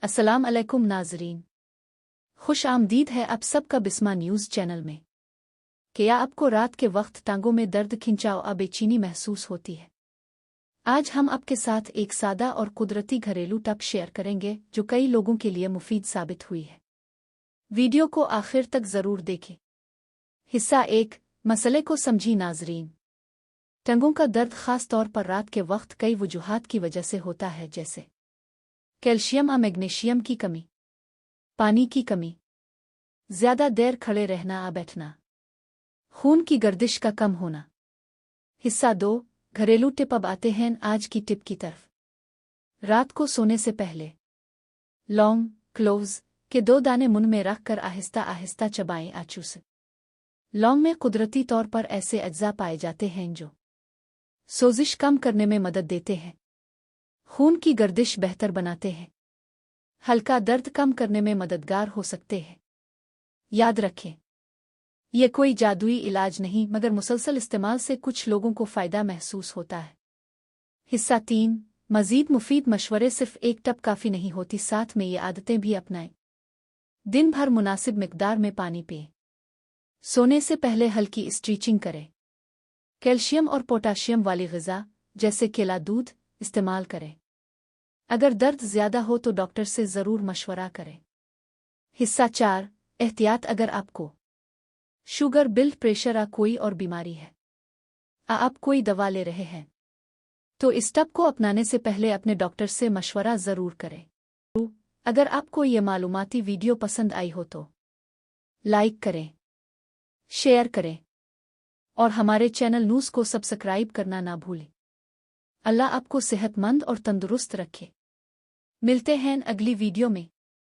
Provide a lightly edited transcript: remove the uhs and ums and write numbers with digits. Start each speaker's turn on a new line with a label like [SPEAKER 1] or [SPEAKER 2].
[SPEAKER 1] अस्सलाम अलैकुम नाजरीन, खुश आमदीद है आप सबका बिस्मा न्यूज़ चैनल में। क्या आपको रात के वक्त टांगों में दर्द खिंचाव और बेचैनी महसूस होती है? आज हम आपके साथ एक सादा और कुदरती घरेलू टिप शेयर करेंगे जो कई लोगों के लिए मुफीद साबित हुई है। वीडियो को आखिर तक ज़रूर देखें। हिस्सा 1, मसले को समझी नाजरीन। टांगों का दर्द खास तौर पर रात के वक्त कई वजूहात की वजह से होता है, जैसे कैल्शियम और मैग्नीशियम की कमी, पानी की कमी, ज़्यादा देर खड़े रहना या बैठना, खून की गर्दिश का कम होना। हिस्सा 2, घरेलू टिप। अब आते हैं आज की टिप की तरफ। रात को सोने से पहले लौंग, क्लोव्स के 2 दाने मुंह में रखकर आहिस्ता आहिस्ता चबाएं या चूसें। लौंग में कुदरती तौर पर ऐसे अज्जा पाए जाते हैं जो सोजिश कम करने में मदद देते हैं, खून की गर्दिश बेहतर बनाते हैं, हल्का दर्द कम करने में मददगार हो सकते हैं। याद रखें, ये कोई जादुई इलाज नहीं, मगर मुसलसल इस्तेमाल से कुछ लोगों को फ़ायदा महसूस होता है। हिस्सा 3, मज़ीद मुफीद मशवरे। सिर्फ एक टिप काफ़ी नहीं होती, साथ में ये आदतें भी अपनाएं। दिन भर मुनासिब मिकदार में पानी पिएं। सोने से पहले हल्की स्ट्रेचिंग करें। कैल्शियम और पोटाशियम वाली ग़िज़ा जैसे केला, दूध इस्तेमाल करें। अगर दर्द ज़्यादा हो तो डॉक्टर से ज़रूर मशवरा करें। हिस्सा 4, एहतियात। अगर आपको शुगर, ब्लड प्रेशर या कोई और बीमारी है, आप कोई दवा ले रहे हैं, तो इस टिप को अपनाने से पहले अपने डॉक्टर से मशवरा ज़रूर करें। अगर आपको ये मालूमाती वीडियो पसंद आई हो तो लाइक करें, शेयर करें और हमारे चैनल न्यूज़ को सब्सक्राइब करना ना भूलें। अल्लाह आपको सेहतमंद और तंदुरुस्त रखे। मिलते हैं अगली वीडियो में।